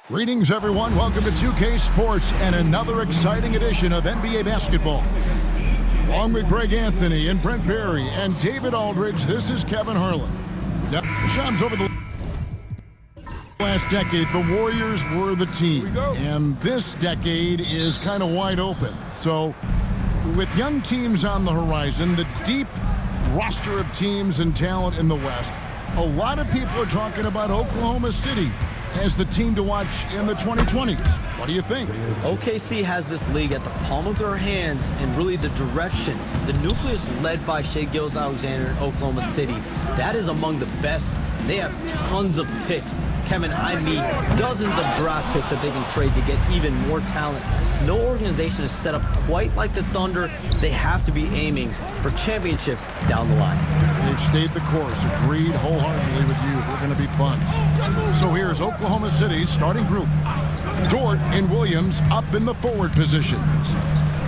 Greetings, everyone. Welcome to 2K Sports and another exciting edition of NBA basketball. Along with Greg Anthony and Brent Berry and David Aldridge, this is Kevin Harlan. Now, Shams, over the last decade, the Warriors were the team. And this decade is kind of wide open. So, with young teams on the horizon, the deep roster of teams and talent in the West, a lot of people are talking about Oklahoma City as the team to watch in the 2020s. What do you think? OKC has this league at the palm of their hands and really the direction. The nucleus led by Shai Gilgeous-Alexander in Oklahoma City, that is among the best. They have tons of picks. Kevin, I mean dozens of draft picks that they can trade to get even more talent. No organization is set up quite like the Thunder. They have to be aiming for championships down the line. They've stayed the course. Agreed wholeheartedly with you. We're going to be fun. So here's Oklahoma City's starting group. Dort and Williams up in the forward positions.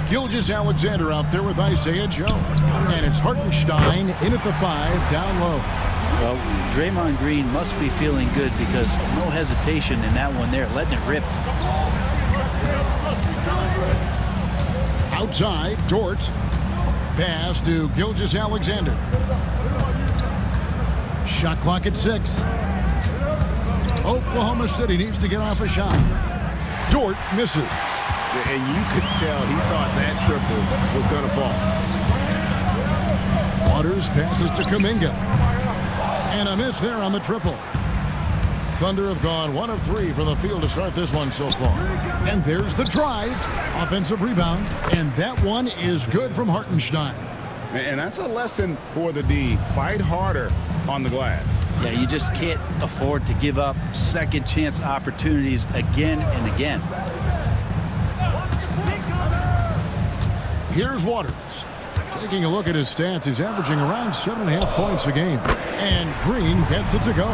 Gilgeous-Alexander out there with Isaiah Joe. And it's Hartenstein in at the 5, down low. Well, Draymond Green must be feeling good because no hesitation in that one there, letting it rip. Outside, Dort. Pass to Gilgeous-Alexander. Shot clock at 6. Oklahoma City needs to get off a shot. Dort misses. And you could tell he thought that triple was going to fall. Waters passes to Kuminga. And a miss there on the triple. Thunder have gone 1 of 3 from the field to start this one so far. And there's the drive. Offensive rebound. And that one is good from Hartenstein. And that's a lesson for the D. Fight harder on the glass. Yeah, you just can't afford to give up second chance opportunities again and again. Here's Waters. Taking a look at his stats, he's averaging around 7.5 points a game. And Green gets it to go.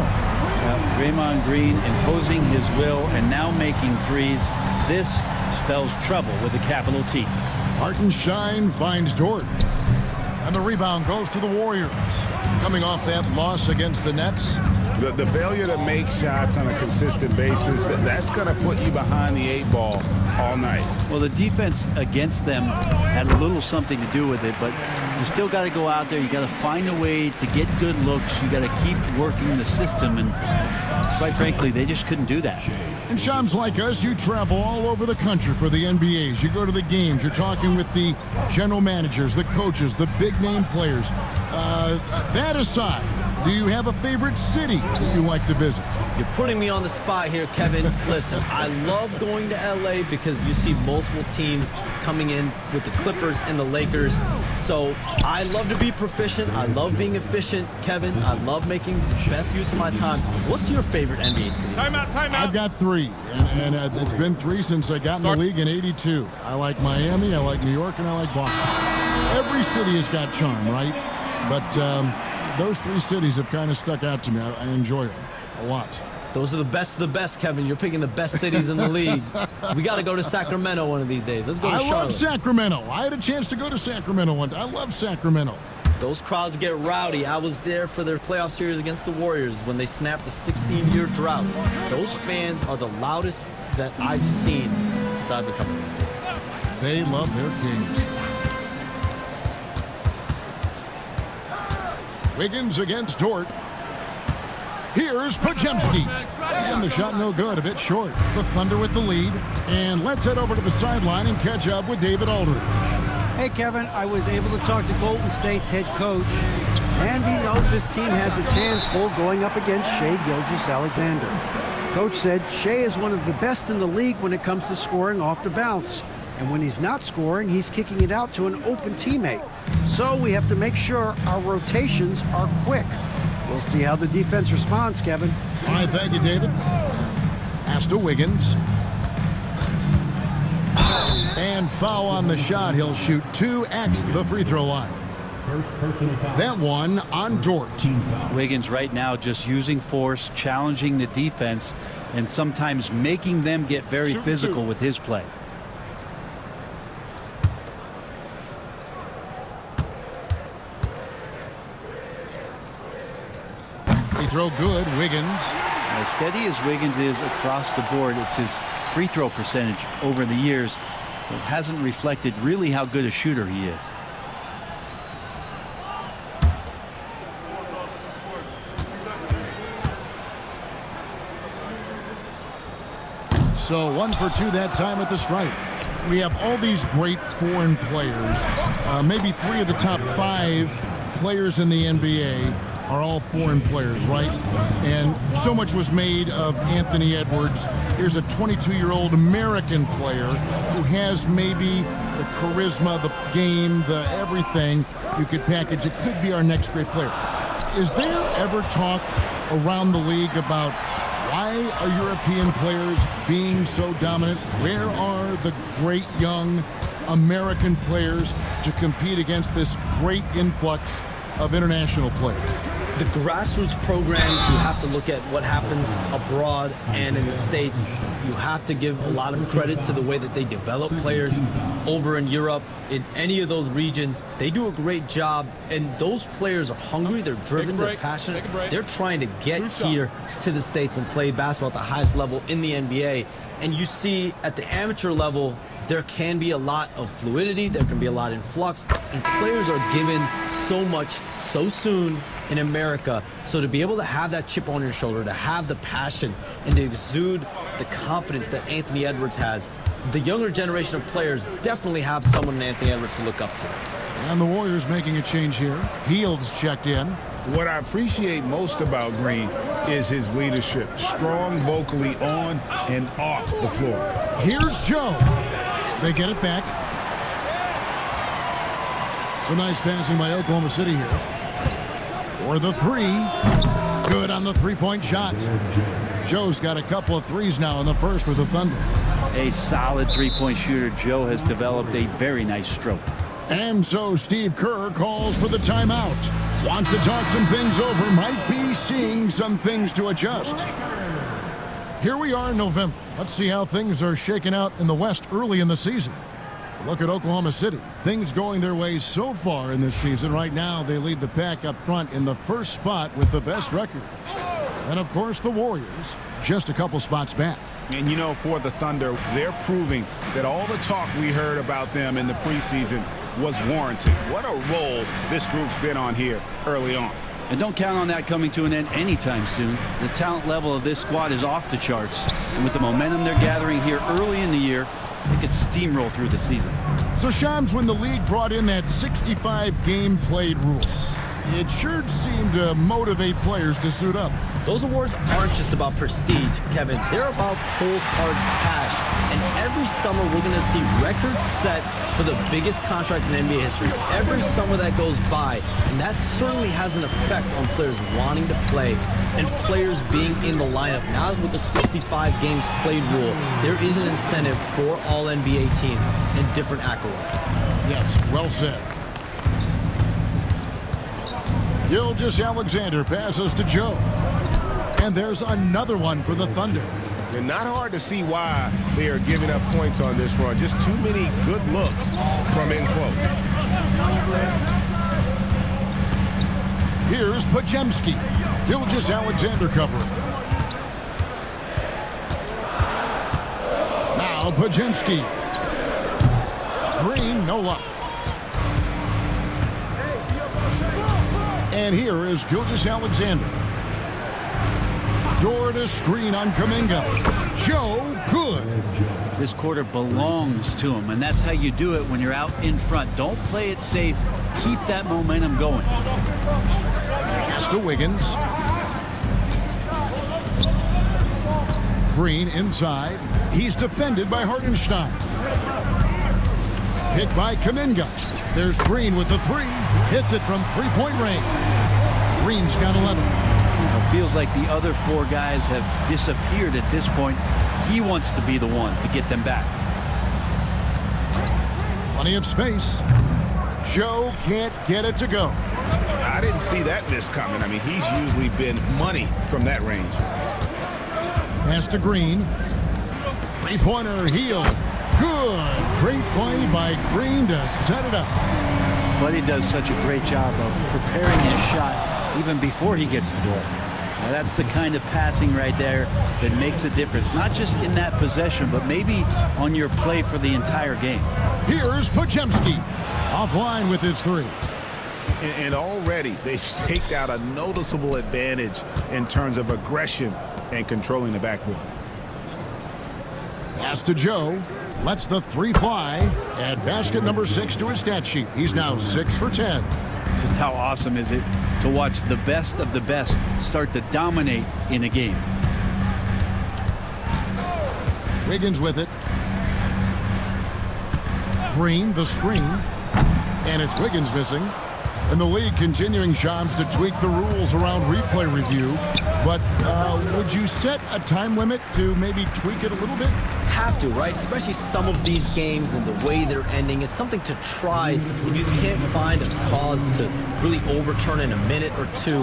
Draymond Green imposing his will and now making threes. This spells trouble with a capital T. Hartenstein finds Dort. And the rebound goes to the Warriors. Coming off that loss against the Nets. The failure to make shots on a consistent basis, that's going to put you behind the 8 ball all night. Well, the defense against them had a little something to do with it, but you still got to go out there. You got to find a way to get good looks. You got to keep working the system, and quite frankly, they just couldn't do that. And Shams, like us, you travel all over the country for the NBAs. You go to the games. You're talking with the general managers, the coaches, the big-name players. That aside, do you have a favorite city that you like to visit? You're putting me on the spot here, Kevin. Listen, I love going to LA because you see multiple teams coming in with the Clippers and the Lakers. So I love to be proficient. I love being efficient, Kevin. I love making the best use of my time. What's your favorite NBA city? Timeout. I've got 3, and it's been 3 since I got in the league in '82. I like Miami, I like New York, and I like Boston. Every city has got charm, right? But those 3 cities have kind of stuck out to me. I enjoy them a lot. Those are the best of the best, Kevin. You're picking the best cities in the league. We got to go to Sacramento one of these days. Let's go to Charlotte. I love Sacramento. I had a chance to go to Sacramento one time. I love Sacramento. Those crowds get rowdy. I was there for their playoff series against the Warriors when they snapped the 16-year drought. Those fans are the loudest that I've seen since I've become a fan. They love their kings. Wiggins against Dort. Here's Podziemski. And the shot no good, a bit short. The Thunder with the lead. And let's head over to the sideline and catch up with David Aldridge. Hey, Kevin, I was able to talk to Golden State's head coach, and he knows his team has a chance full going up against Shai Gilgeous-Alexander. Coach said Shai is one of the best in the league when it comes to scoring off the bounce. And when he's not scoring, he's kicking it out to an open teammate. So we have to make sure our rotations are quick. We'll see how the defense responds, Kevin. All right, thank you, David. Pass to Wiggins. And foul on the shot. He'll shoot 2 at the free throw line. That one on Dort. Wiggins right now just using force, challenging the defense, and sometimes making them get very physical with his play. Free throw good, Wiggins. As steady as Wiggins is across the board, it's his free throw percentage over the years. It hasn't reflected really how good a shooter he is. So 1 for 2 that time at the stripe. We have all these great foreign players. Maybe 3 of the top 5 players in the NBA are all foreign players, right? And so much was made of Anthony Edwards. Here's a 22-year-old American player who has maybe the charisma, the game, the everything you could package. It could be our next great player. Is there ever talk around the league about why are European players being so dominant? Where are the great young American players to compete against this great influx of international players? The grassroots programs, you have to look at what happens abroad and in the States. You have to give a lot of credit to the way that they develop players over in Europe. In any of those regions, they do a great job, and those players are hungry, they're driven, they're passionate. They're trying to get here to the States and play basketball at the highest level in the NBA. And you see at the amateur level, there can be a lot of fluidity, there can be a lot of influx, and players are given so much so soon in America. So to be able to have that chip on your shoulder, to have the passion, and to exude the confidence that Anthony Edwards has, the younger generation of players definitely have someone in Anthony Edwards to look up to. And the Warriors making a change here. Heald's checked in. What I appreciate most about Green is his leadership. Strong vocally on and off the floor. Here's Joe. They get it back. Some nice passing by Oklahoma City here. For the 3. Good on the three-point shot. Joe's got a couple of threes now in the first for the Thunder. A solid three-point shooter. Joe has developed a very nice stroke. And so Steve Kerr calls for the timeout. Wants to talk some things over. Might be seeing some things to adjust. Here we are in November. Let's see how things are shaking out in the West early in the season. Look at Oklahoma City. Things going their way so far in this season. Right now, they lead the pack up front in the first spot with the best record. And, of course, the Warriors just a couple spots back. And, you know, for the Thunder, they're proving that all the talk we heard about them in the preseason was warranted. What a role this group's been on here early on. And don't count on that coming to an end anytime soon. The talent level of this squad is off the charts. And with the momentum they're gathering here early in the year, they could steamroll through the season. So, Shams, when the league brought in that 65-game played rule, it sure seemed to motivate players to suit up. Those awards aren't just about prestige, Kevin. They're about cold, hard cash. And every summer, we're going to see records set for the biggest contract in NBA history. Every summer that goes by. And that certainly has an effect on players wanting to play and players being in the lineup. Now with the 65 games played rule, there is an incentive for all NBA teams and different accolades. Yes, well said. Gilgeous-Alexander passes to Joe. And there's another one for the Thunder. And not hard to see why they are giving up points on this run. Just too many good looks from in close. Here's Pajemski. Gilgeous-Alexander covering. Now Pajemski. Green, no luck. And here is Gilgeous-Alexander. Door to screen on Kuminga. Joe, good. This quarter belongs to him, and that's how you do it when you're out in front. Don't play it safe. Keep that momentum going. Pass to Wiggins. Green inside. He's defended by Hartenstein. Hit by Kuminga. There's Green with the 3. Hits it from three-point range. Green's got 11. It feels like the other 4 guys have disappeared at this point. He wants to be the one to get them back. Plenty of space. Joe can't get it to go. I didn't see that miss coming. I mean, he's usually been money from that range. Pass to Green. Three-pointer, Hield. Good. Great play by Green to set it up. But he does such a great job of preparing his shot even before he gets the ball. Now, that's the kind of passing right there that makes a difference, not just in that possession, but maybe on your play for the entire game. Here's Podziemski, offline with his 3. And already they've staked out a noticeable advantage in terms of aggression and controlling the backboard. Pass to Joe. Lets the 3 fly. Add basket number 6 to his stat sheet. He's now 6 for 10. Just how awesome is it to watch the best of the best start to dominate in a game. Wiggins with it. Green, the screen. And it's Wiggins missing. And the league continuing jobs to tweak the rules around replay review. But would you set a time limit to maybe tweak it a little bit? Have to, right? Especially some of these games and the way they're ending. It's something to try if you can't find a cause to really overturn in a minute or 2.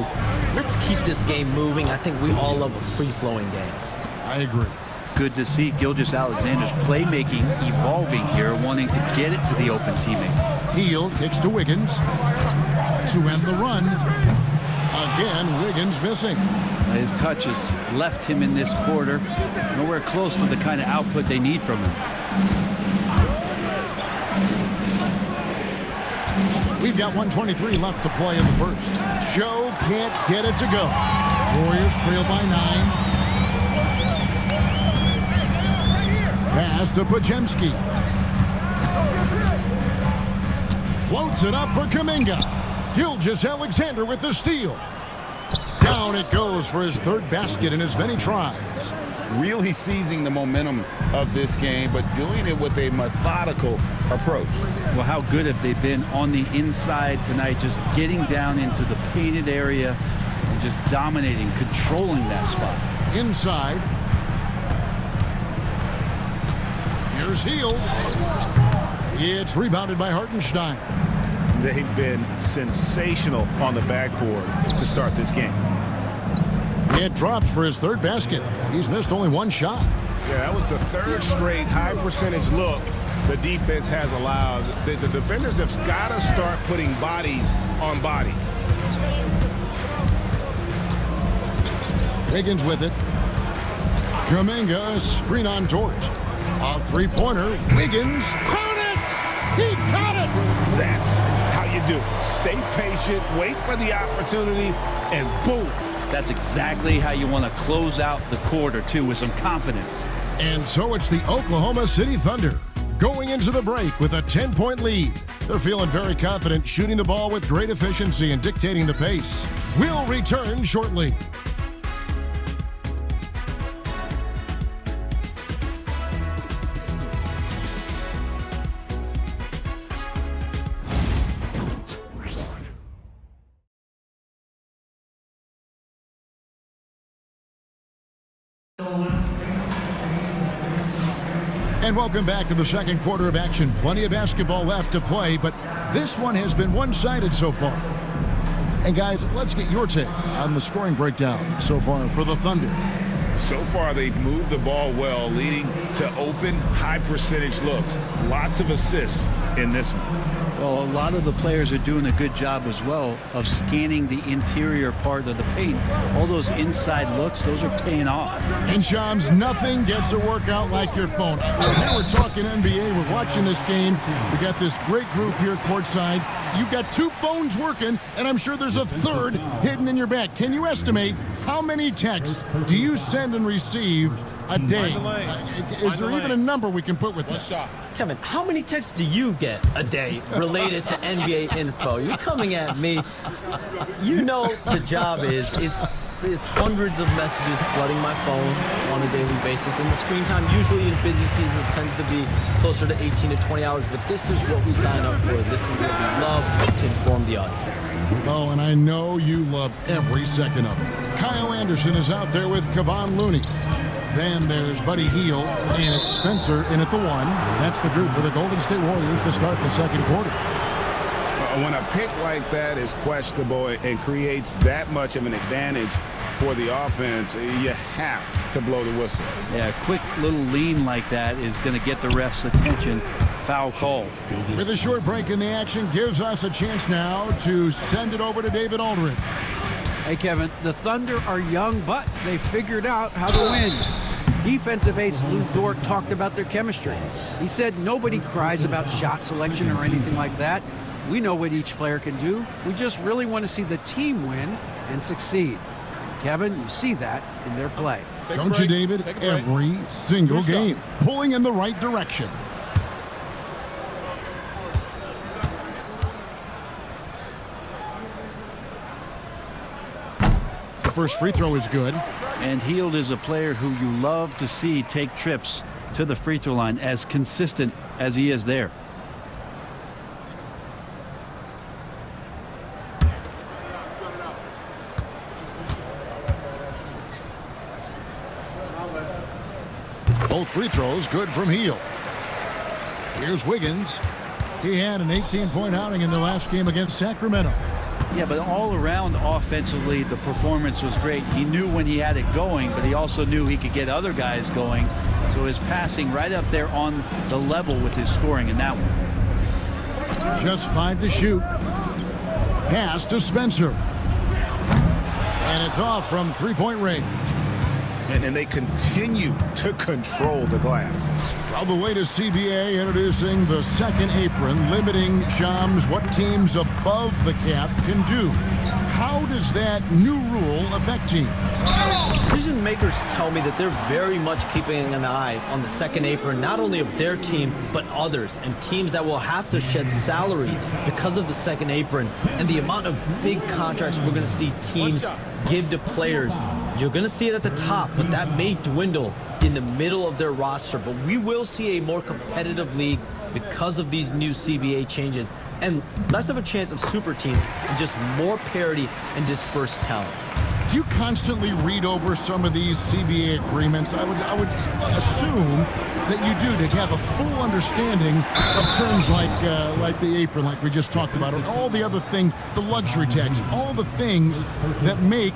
Let's keep this game moving. I think we all love a free-flowing game. I agree. Good to see Gilgeous-Alexander's playmaking evolving here, wanting to get it to the open teammate. Heel kicks to Wiggins to end the run. Again, Wiggins missing. His touch has left him in this quarter. Nowhere close to the kind of output they need from him. We've got 1:23 left to play in the first. Joe can't get it to go. Warriors trail by 9. Pass to Podziemski. Floats it up for Kuminga. Gilgeous-Alexander with the steal. Down it goes for his 3rd basket in as many tries. Really seizing the momentum of this game, but doing it with a methodical approach. Well, how good have they been on the inside tonight, just getting down into the painted area and just dominating, controlling that spot. Inside. Here's Heel. It's rebounded by Hartenstein. They've been sensational on the backboard to start this game. It drops for his 3rd basket. He's missed only 1 shot. Yeah, that was the 3rd straight high percentage look the defense has allowed. The defenders have got to start putting bodies on bodies. Wiggins with it. Kuminga, screen on George. A 3-pointer. Wiggins caught it! He caught it! That's how you do it. Stay patient, wait for the opportunity, and boom. That's exactly how you want to close out the quarter, too, with some confidence. And so it's the Oklahoma City Thunder going into the break with a 10-point lead. They're feeling very confident, shooting the ball with great efficiency and dictating the pace. We'll return shortly. And welcome back to the second quarter of action. Plenty of basketball left to play, but this one has been one-sided so far. And guys, let's get your take on the scoring breakdown so far for the Thunder. So far, they've moved the ball well, leading to open, high-percentage looks. Lots of assists in this one. Well, a lot of the players are doing a good job as well of scanning the interior part of the paint. All those inside looks, those are paying off. And Shams, nothing gets a workout like your phone. Here we're talking NBA. We're watching this game. We got this great group here courtside. You've got 2 phones working, and I'm sure there's a 3rd hidden in your back. Can you estimate how many texts do you send and receive a day? Is there even a number we can put with this? Kevin, how many texts do you get a day related to NBA info? You're coming at me. You know the job is, it's hundreds of messages flooding my phone on a daily basis. And the screen time usually in busy seasons tends to be closer to 18 to 20 hours. But this is what we sign up for. This is what we love to inform the audience. Oh, and I know you love every second of it. Kyle Anderson is out there with Kevon Looney. Then there's Buddy Hield, and it's Spencer in at the 1. That's the group for the Golden State Warriors to start the second quarter. When a pick like that is questionable and creates that much of an advantage for the offense, you have to blow the whistle. Yeah, a quick little lean like that is going to get the ref's attention. Foul call. With a short break in the action, gives us a chance now to send it over to David Aldridge. Hey, Kevin, the Thunder are young, but they figured out how to win. Defensive ace Lou Dort talked about their chemistry. He said nobody cries about shot selection or anything like that. We know what each player can do. We just really want to see the team win and succeed. Kevin, you see that in their play. Don't you, David? Every single game, pulling in the right direction. The first free throw is good. And Hield is a player who you love to see take trips to the free throw line, as consistent as he is there. Both free throws good from Hield. Here's Wiggins. He had an 18-point outing in the last game against Sacramento. Yeah, but all around offensively, the performance was great. He knew when he had it going, but he also knew he could get other guys going. So his passing right up there on the level with his scoring in that one. Just 5 to shoot. Pass to Spencer. And it's off from three-point range. And they continue to control the glass. Well, the latest CBA introducing the second apron, limiting, Shams, what teams above the cap can do. How does that new rule affect teams? Decision makers tell me that they're very much keeping an eye on the second apron, not only of their team, but others, and teams that will have to shed salary because of the second apron and the amount of big contracts we're going to see teams give to players. You're going to see it at the top, but that may dwindle in the middle of their roster. But we will see a more competitive league because of these new CBA changes, and less of a chance of super teams and just more parity and dispersed talent. Do you constantly read over some of these CBA agreements? I would assume that you do, to have a full understanding of terms like the apron, like we just talked about, and all the other things, the luxury tax, all the things that make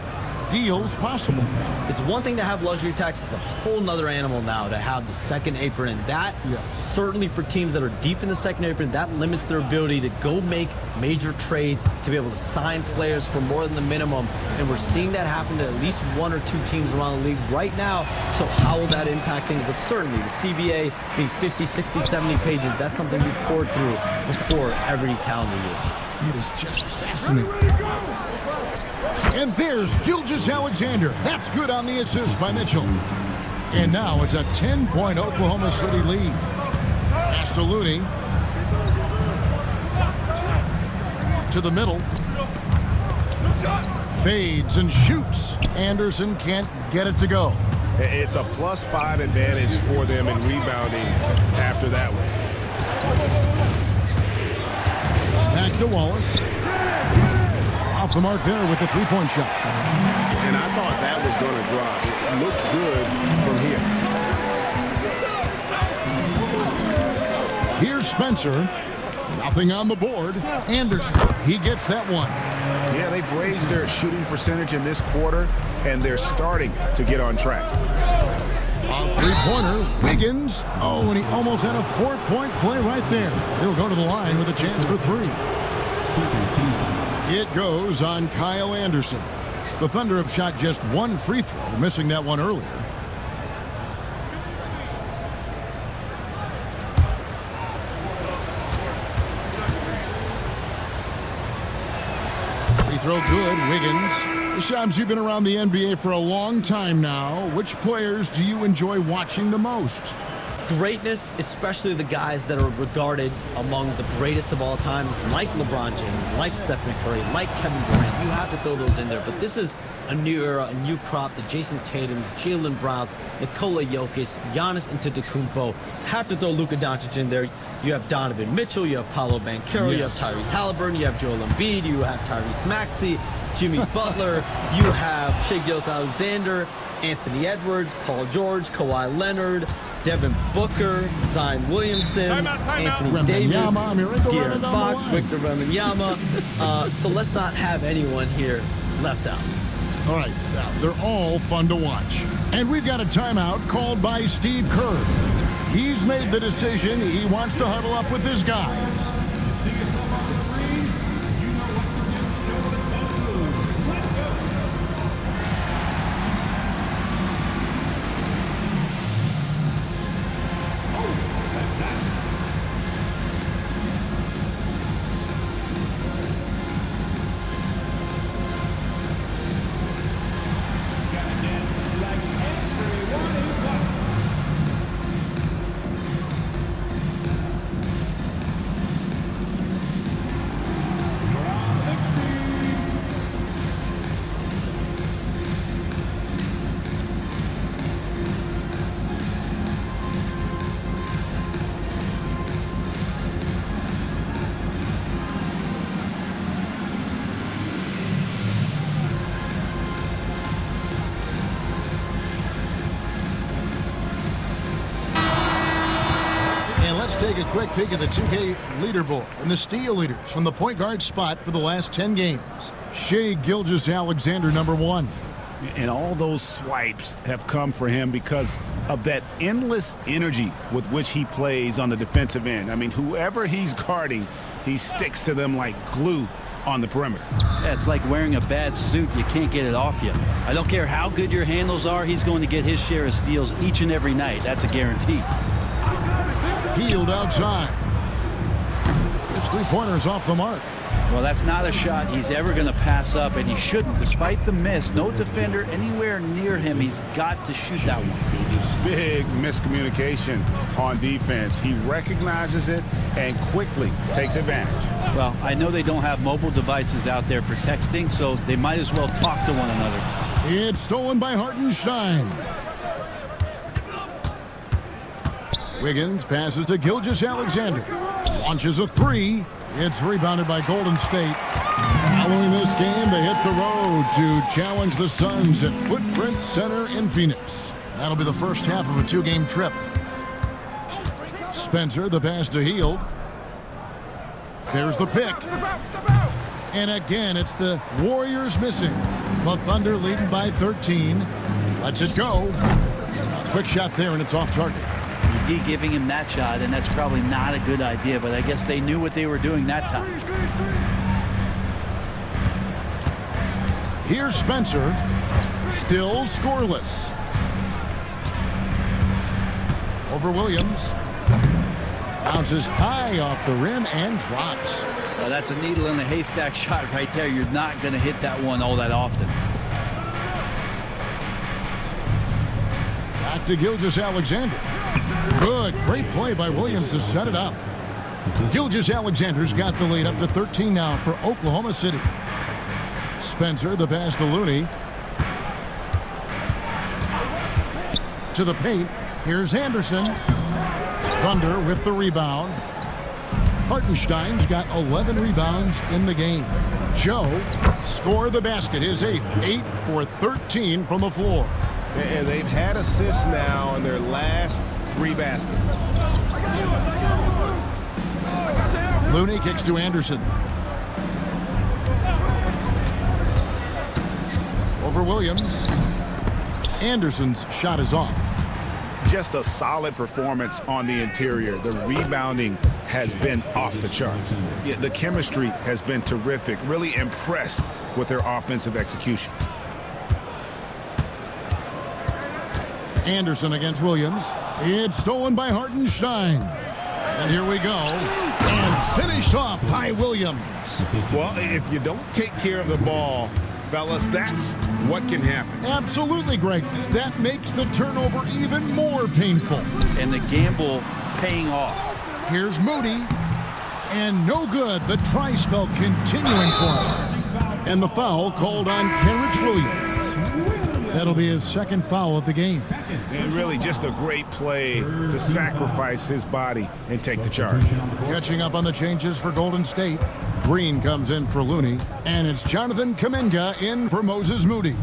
deals possible. It's one thing to have luxury tax. It's a whole nother animal now to have the second apron, and that certainly for teams that are deep in the second apron, that limits their ability to go make major trades, to be able to sign players for more than the minimum, and we're seeing that happen to at least one or two teams around the league right now. So how will that impact things? But certainly the CBA being 50, 60, 70 pages, that's something we poured through before every calendar year. It is just fascinating. And there's Gilgeous-Alexander. That's good on the assist by Mitchell. And now it's a 10-point Oklahoma City lead. Pass to Looney. To the middle. Fades and shoots. Anderson can't get it to go. It's a +5 advantage for them in rebounding after that one. Back to Wallace. Off the mark there with the three-point shot. And I thought that was going to drop. It looked good from here. Here's Spencer. Nothing on the board. Anderson, he gets that one. Yeah, they've raised their shooting percentage in this quarter, and they're starting to get on track. A three-pointer, Wiggins. Oh, and he almost had a 4-point play right there. He'll go to the line with a chance for three. It goes on Kyle Anderson. The Thunder have shot just one free throw, missing that one earlier. Free throw good, Wiggins. Shams, you've been around the NBA for a long time now. Which players do you enjoy watching the most? Greatness, especially the guys that are regarded among the greatest of all time, like LeBron James, like Stephen Curry, like Kevin Durant. You have to throw those in there. But this is a new era, a new crop. The Jason Tatums, Jalen Browns, Nikola Jokic, Giannis Antetokounmpo. Have to throw Luka Doncic in there. You have Donovan Mitchell, you have Paolo Banchero, you have Tyrese Halliburton, you have Joel Embiid, you have Tyrese Maxey, Jimmy Butler, you have Shai Gilgeous-Alexander, Anthony Edwards, Paul George, Kawhi Leonard, Devin Booker, Zion Williamson, Anthony Davis, De'Aaron Fox, Victor Wembanyama. So let's not have anyone here left out. All right, now, they're all fun to watch. And we've got a timeout called by Steve Kerr. He's made the decision. He wants to huddle up with his guys. take a quick peek at the 2K leaderboard and the steal leaders from the point guard spot for the last 10 games. Shai Gilgeous-Alexander, number 1. And all those swipes have come for him because of that endless energy with which he plays on the defensive end. I mean, whoever he's guarding, he sticks to them like glue on the perimeter. Yeah, it's like wearing a bad suit. You can't get it off you. I don't care how good your handles are. He's going to get his share of steals each and every night. That's a guarantee. Healed outside. His three-pointer's off the mark. Well, that's not a shot he's ever going to pass up, and he shouldn't. Despite the miss, no defender anywhere near him. He's got to shoot that one. Big miscommunication on defense. He recognizes it and quickly takes advantage. Well, I know they don't have mobile devices out there for texting, so they might as well talk to one another. It's stolen by Hartenstein. Wiggins passes to Gilgeous-Alexander. Launches a three. It's rebounded by Golden State. Following this game, they hit the road to challenge the Suns at Footprint Center in Phoenix. That'll be the first half of a 2-game trip. Spencer, the pass to Hield. There's the pick. And again, it's the Warriors missing. The Thunder leading by 13. Lets it go. Quick shot there, and it's off target. D giving him that shot, and that's probably not a good idea, but I guess they knew what they were doing that time. Here's Spencer, still scoreless. Over Williams. Bounces high off the rim and drops. Well, that's a needle in a haystack shot right there. You're not going to hit that one all that often. Back to Gilgeous-Alexander. Good, great play by Williams to set it up. Gilgeous-Alexander's got the lead up to 13 now for Oklahoma City. Spencer, the pass to Looney. To the paint. Here's Anderson. Thunder with the rebound. Hartenstein's got 11 rebounds in the game. Joe scored the basket, his 8th. 8 for 13 from the floor. And they've had assists now in their last 3 baskets. Looney kicks to Anderson. Over Williams. Anderson's shot is off. Just a solid performance on the interior. The rebounding has been off the charts. Yeah, the chemistry has been terrific. Really impressed with their offensive execution. Anderson against Williams. It's stolen by Hartenstein. And here we go. And finished off by Williams. Well, if you don't take care of the ball, fellas, that's what can happen. Absolutely, Greg. That makes the turnover even more painful. And the gamble paying off. Here's Moody. And no good. The try spell continuing for him. And the foul called on Kenrich Williams. That'll be his 2nd foul of the game. And really just a great play to sacrifice his body and take the charge. Catching up on the changes for Golden State. Green comes in for Looney. And it's Jonathan Kuminga in for Moses Moody.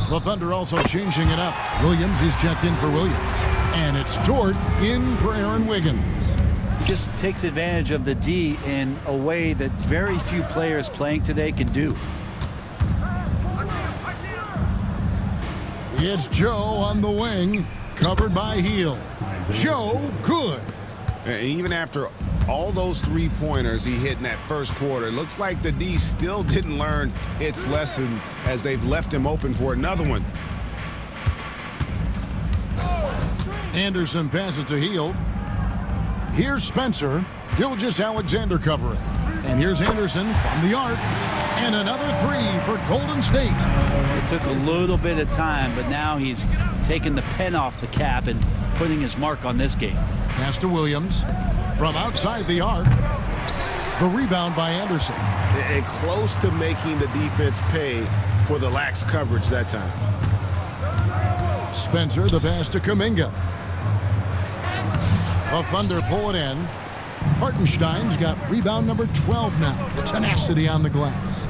The Thunder also changing it up. Williams is checked in for Williams. And it's Dort in for Aaron Wiggins. He just takes advantage of the D in a way that very few players playing today can do. It's Joe on the wing, covered by Hield. Joe, good. And even after all those 3-pointers he hit in that first quarter, it looks like the D still didn't learn its lesson as they've left him open for another one. Anderson passes to Hield. Here's Spencer. Gilgeous-Alexander covering. And here's Anderson from the arc. And another 3 for Golden State. It took a little bit of time, but now he's taking the pen off the cap and putting his mark on this game. Pass to Williams. From outside the arc. The rebound by Anderson. And close to making the defense pay for the lax coverage that time. Spencer, the pass to Kuminga. The Thunder pull it in. Hartenstein's got rebound number 12 now. Tenacity on the glass.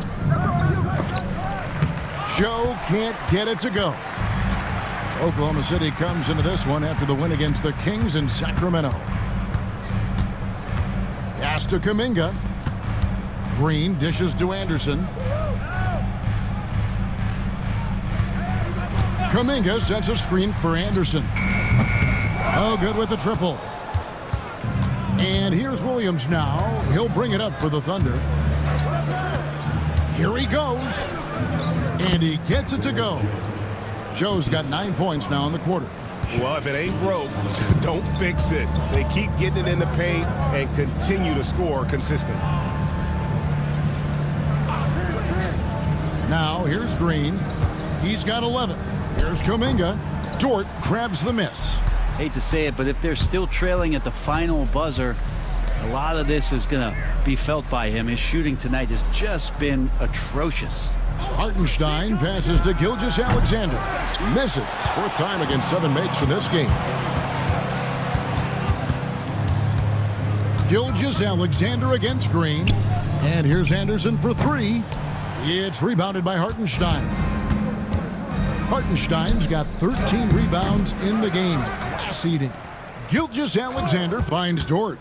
Joe can't get it to go. Oklahoma City comes into this one after the win against the Kings in Sacramento. Pass to Kuminga. Green dishes to Anderson. Kuminga sets a screen for Anderson. Oh, good with the triple. And here's Williams now. He'll bring it up for the Thunder. Here he goes. And he gets it to go. Joe's got 9 points now in the quarter. Well, if it ain't broke, don't fix it. They keep getting it in the paint and continue to score consistently. Now, here's Green. He's got 11. Here's Kuminga. Dort grabs the miss. Hate to say it, but if they're still trailing at the final buzzer, a lot of this is going to be felt by him. His shooting tonight has just been atrocious. Hartenstein passes to Gilgeous-Alexander. Misses. Fourth time against 7 makes for this game. Gilgeous-Alexander against Green. And here's Anderson for 3. It's rebounded by Hartenstein. Hartenstein's got 13 rebounds in the game. Class eating. Gilgeous-Alexander finds Dort.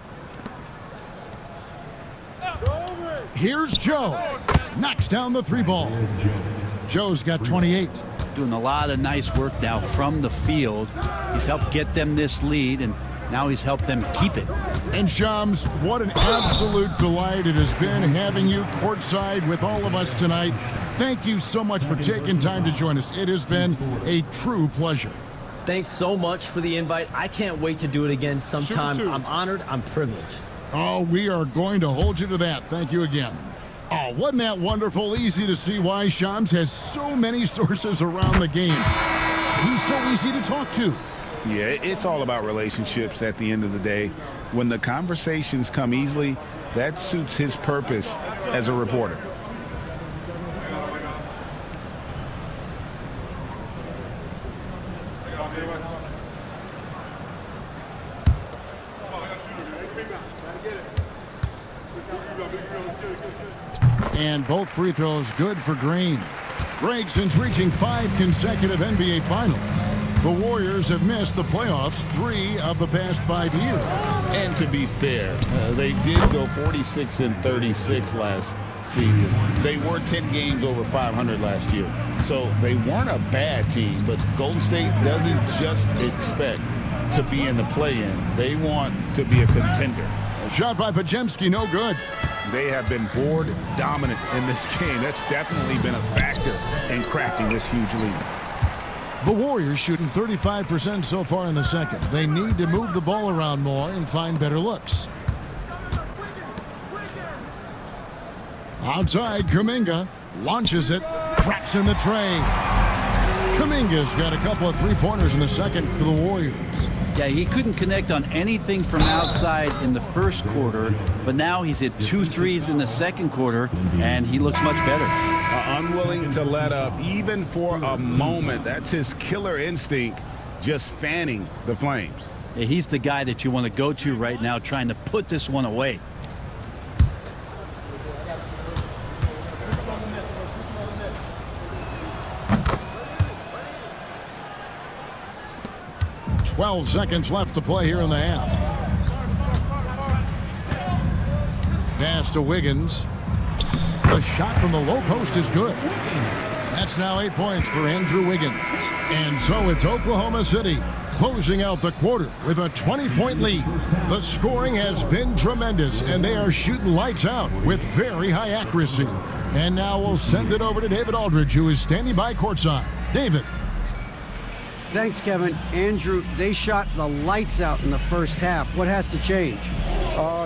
Here's Joe. Knocks down the 3 ball. Joe's got 28. Doing a lot of nice work now from the field. He's helped get them this lead, and now he's helped them keep it. And Shams, what an absolute delight it has been having you courtside with all of us tonight. Thank you so much for taking time to join us. It has been a true pleasure. Thanks so much for the invite. I can't wait to do it again sometime. Sure, too. I'm honored. I'm privileged. Oh, we are going to hold you to that. Thank you again. Oh, wasn't that wonderful? Easy to see why Shams has so many sources around the game. He's so easy to talk to. Yeah, it's all about relationships at the end of the day. When the conversations come easily, that suits his purpose as a reporter. And both free throws good for Green. Greg, since reaching 5 consecutive NBA Finals, the Warriors have missed the playoffs 3 of the past 5 years. And to be fair, they did go 46-36 last season. They were 10 games over 500 last year. So they weren't a bad team, but Golden State doesn't just expect to be in the play-in. They want to be a contender. A shot by Podziemski, no good. They have been board dominant in this game. That's definitely been a factor in crafting this huge lead. The Warriors shooting 35% so far in the second. They need to move the ball around more and find better looks. Outside, Kuminga launches it, traps in the tray. Kuminga's got a couple of three-pointers in the second for the Warriors. Yeah, he couldn't connect on anything from outside in the first quarter, but now he's hit 2 threes in the second quarter, and he looks much better. Unwilling to let up even for a moment. That's his killer instinct, just fanning the flames. Yeah, he's the guy that you want to go to right now, trying to put this one away. Twelve seconds left to play here in the half. Pass to Wiggins. The shot from the low post is good. That's now 8 points for Andrew Wiggins. And so it's Oklahoma City closing out the quarter with a 20-point lead. The scoring has been tremendous, and they are shooting lights out with very high accuracy. And now we'll send it over to David Aldridge, who is standing by courtside. David. Thanks, Kevin. Andrew, they shot the lights out in the first half. What has to change?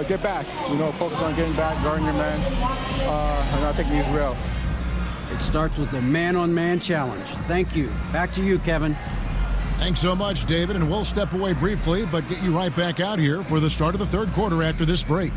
Get back. Focus on getting back, guarding your man, and not taking these real. It starts with a man-on-man challenge. Thank you. Back to you, Kevin. Thanks so much, David, and we'll step away briefly, but get you right back out here for the start of the third quarter after this break.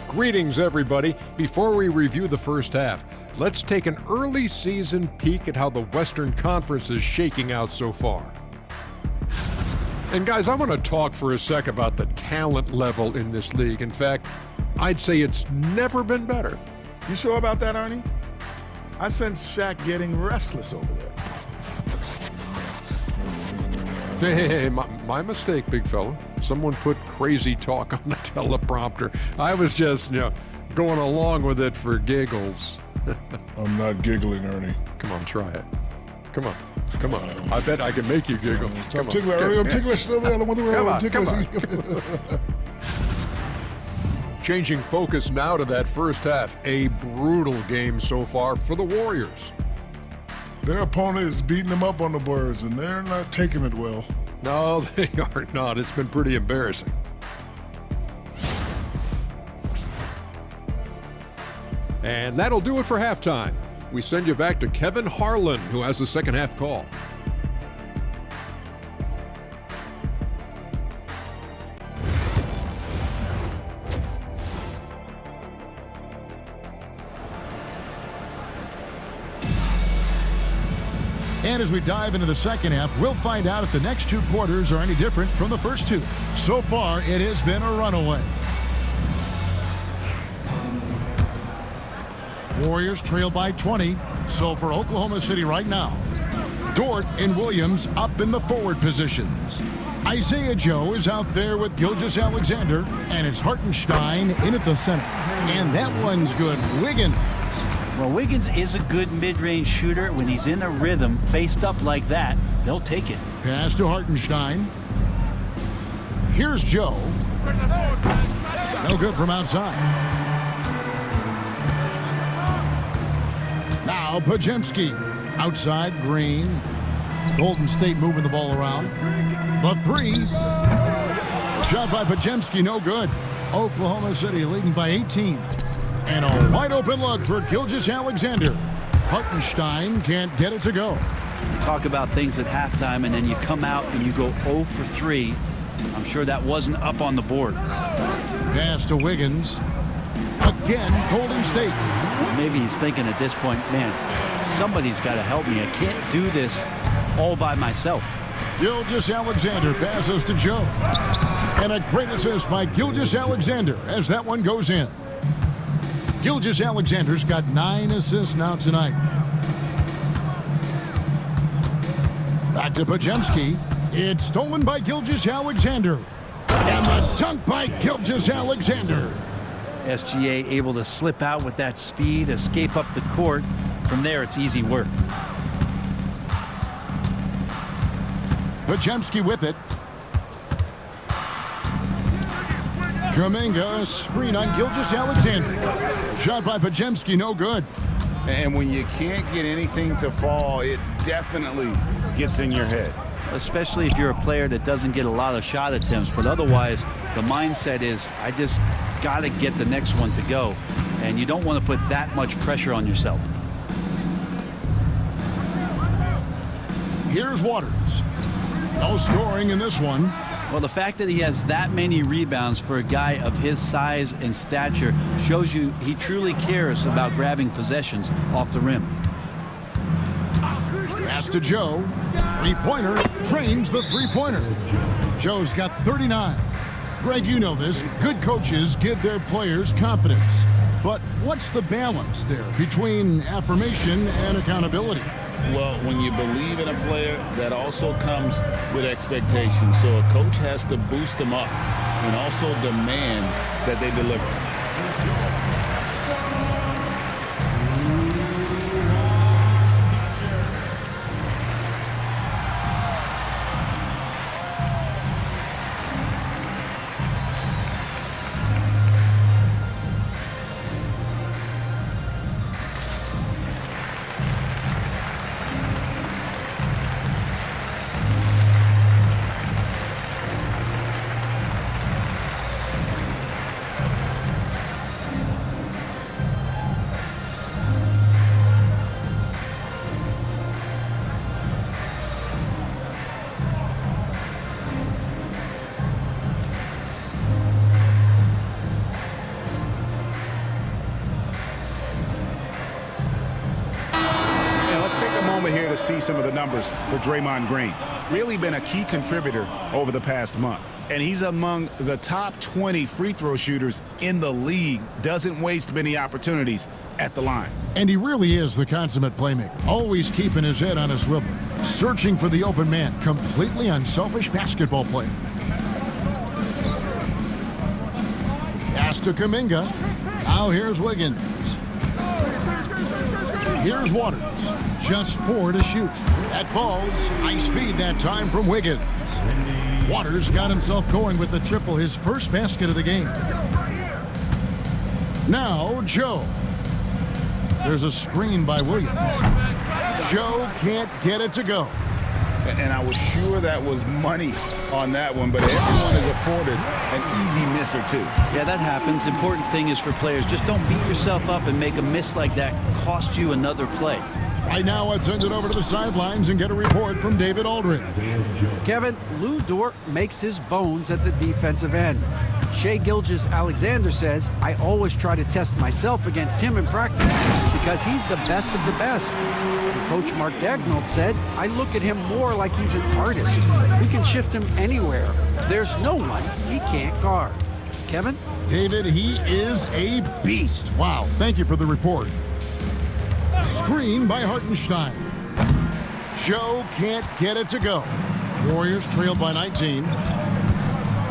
Greetings, everybody. Before we review the first half, let's take an early season peek at how the Western Conference is shaking out so far. And guys, I want to talk for a sec about the talent level in this league. In fact, I'd say it's never been better. You sure about that, Ernie? I sense Shaq getting restless over there. Hey, my mistake, big fella. Someone put crazy talk on the teleprompter. I was just, going along with it for giggles. I'm not giggling, Ernie. Come on, try it. Come on. I bet I can make you giggle. I'm ticklish, Ernie. I'm ticklish. I don't want to Come on. Changing focus now to that first half. A brutal game so far for the Warriors. Their opponent is beating them up on the boards, and they're not taking it well. No, they are not. It's been pretty embarrassing. And that'll do it for halftime. We send you back to Kevin Harlan, who has the second half call. And as we dive into the second half, we'll find out if the next two quarters are any different from the first two. So far, it has been a runaway. Warriors trail by 20. So for Oklahoma City right now, Dort and Williams up in the forward positions. Isaiah Joe is out there with Gilgeous-Alexander, and it's Hartenstein in at the center. And that one's good. Wiggins. Well, Wiggins is a good mid-range shooter. When he's in a rhythm, faced up like that, they'll take it. Pass to Hartenstein. Here's Joe. No good from outside. Now Pajemski. Outside, Green. Golden State moving the ball around. The three. Shot by Pajemski, no good. Oklahoma City leading by 18. And a wide open look for Gilgeous-Alexander. Hartenstein can't get it to go. You talk about things at halftime, and then you come out and you go 0 for 3. I'm sure that wasn't up on the board. Pass to Wiggins. Again, Golden State. Maybe he's thinking at this point, man, somebody's got to help me. I can't do this all by myself. Gilgeous-Alexander passes to Joe. And a great assist by Gilgeous-Alexander as that one goes in. Gilgeous-Alexander's got 9 assists now tonight. Back to Pajemski. It's stolen by Gilgeous-Alexander. And the dunk by Gilgeous-Alexander. SGA able to slip out with that speed, escape up the court. From there, it's easy work. Pajemski with it. Kuminga, screen on Gilgeous-Alexander. Shot by Pajemski, no good. And when you can't get anything to fall, it definitely gets in your head. Especially if you're a player that doesn't get a lot of shot attempts. But otherwise, the mindset is, I just got to get the next one to go. And you don't want to put that much pressure on yourself. Here's Waters. No scoring in this one. Well, the fact that he has that many rebounds for a guy of his size and stature shows you he truly cares about grabbing possessions off the rim. Pass to Joe. Three-pointer trains the three-pointer. Joe's got 39. Greg, you know this. Good coaches give their players confidence. But what's the balance there between affirmation and accountability? Well, when you believe in a player, that also comes with expectations. So a coach has to boost them up and also demand that they deliver. Here to see some of the numbers for Draymond Green. Really been a key contributor over the past month. and he's among the top 20 free throw shooters in the league. Doesn't waste many opportunities at the line. And he really is the consummate playmaker, always keeping his head on a swivel, searching for the open man, completely unselfish basketball player. Pass to Kuminga. Now here's Wiggins. Here's Waters. Just 4 to shoot. That falls. Nice feed that time from Wiggins. Waters got himself going with the triple, his first basket of the game. Now Joe. There's a screen by Williams. Joe can't get it to go. And I was sure that was money on that one, but everyone is afforded an easy miss or two. Yeah, that happens. Important thing is for players, just don't beat yourself up and make a miss like that cost you another play. Right now, let's send it over to the sidelines and get a report from David Aldridge. Kevin, Lou Dort makes his bones at the defensive end. Shai Gilgeous-Alexander says, I always try to test myself against him in practice because he's the best of the best. And Coach Mark Dagnall said, I look at him more like he's an artist. We can shift him anywhere. There's no one he can't guard. Kevin? David, he is a beast. Wow, thank you for the report. Screen by Hartenstein. Joe can't get it to go. Warriors trailed by 19.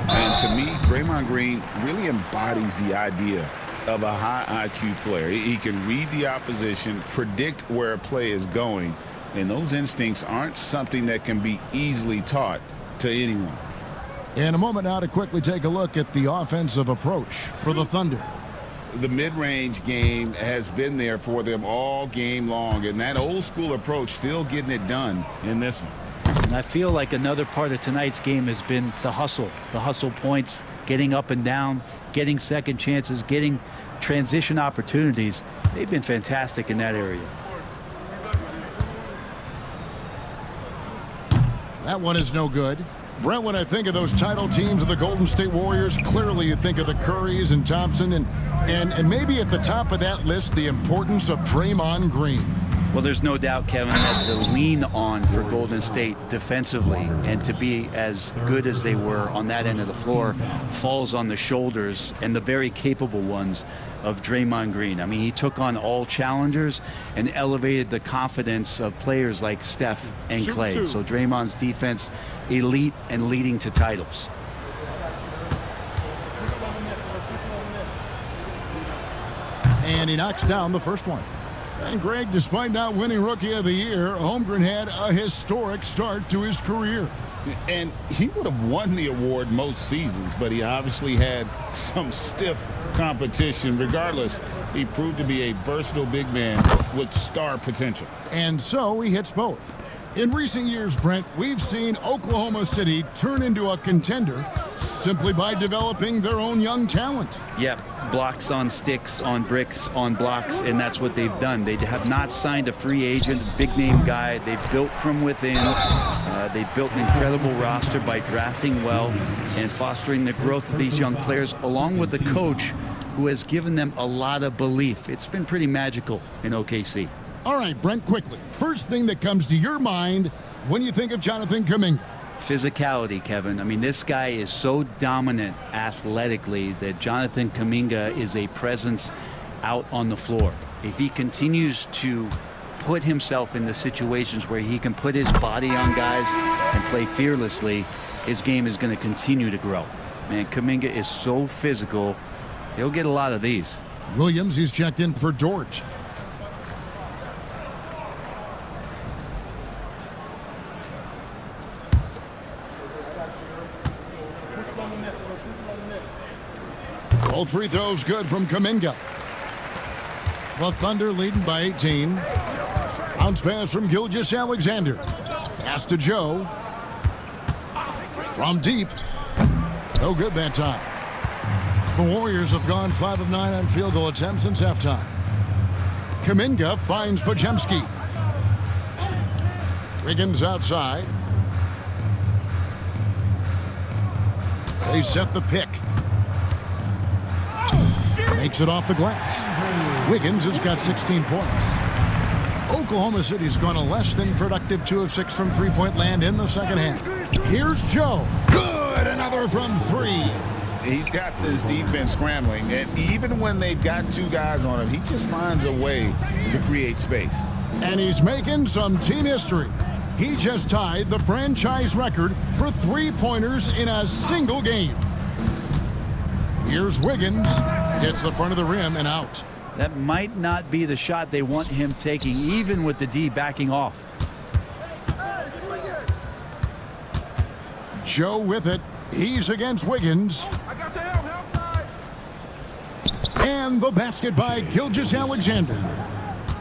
And to me, Draymond Green really embodies the idea of a high IQ player. He can read the opposition, predict where a play is going, and those instincts aren't something that can be easily taught to anyone. In a moment now to quickly take a look at the offensive approach for the Thunder. The mid-range game has been there for them all game long, and that old school approach still getting it done in this one. And I feel like another part of tonight's game has been the hustle points, getting up and down, getting second chances, getting transition opportunities. They've been fantastic in that area. That one is no good. Brent, when I think of those title teams of the Golden State Warriors, clearly you think of the Currys and Thompson, and maybe at the top of that list, the importance of Draymond Green. Well, there's no doubt, Kevin, that the lean on for Golden State defensively and to be as good as they were on that end of the floor falls on the shoulders, and the very capable ones, of Draymond Green. I mean, he took on all challengers and elevated the confidence of players like Steph and Clay. So Draymond's defense, elite and leading to titles. And he knocks down the first one. And Greg, despite not winning Rookie of the Year, Holmgren had a historic start to his career. And he would have won the award most seasons, but he obviously had some stiff competition. Regardless, he proved to be a versatile big man with star potential. And so he hits both. In recent years, Brent, we've seen Oklahoma City turn into a contender simply by developing their own young talent. Yep, blocks on sticks, on bricks, on blocks, and that's what they've done. They have not signed a free agent, big-name guy. They've built from within. They've built an incredible roster by drafting well and fostering the growth of these young players, along with the coach who has given them a lot of belief. It's been pretty magical in OKC. All right, Brent, quickly. First thing that comes to your mind when you think of Jonathan Kuminga. Physicality, Kevin. I mean, this guy is so dominant athletically that Jonathan Kuminga is a presence out on the floor. If he continues to put himself in the situations where he can put his body on guys and play fearlessly, his game is going to continue to grow. Man, Kuminga is so physical. He'll get a lot of these. Williams, he's checked in for Dort. Both free throws good from Kuminga. The Thunder leading by 18. Bounce pass from Gilgeous-Alexander. Pass to Joe. From deep. No good that time. The Warriors have gone 5 of 9 on field goal attempts since halftime. Kuminga finds Podziemski. Wiggins outside. They set the pick. Makes it off the glass. Wiggins has got 16 points. Oklahoma City's gone a less than productive 2 of 6 from three-point land in the second half. Here's Joe. Good! Good, another from 3. He's got this defense scrambling, and even when they've got 2 guys on him, he just finds a way to create space. And he's making some team history. He just tied the franchise record for 3-pointers in a single game. Here's Wiggins. Hits the front of the rim and out. That might not be the shot they want him taking, even with the D backing off. Joe with it. He's against Wiggins. And the basket by Gilgeous-Alexander.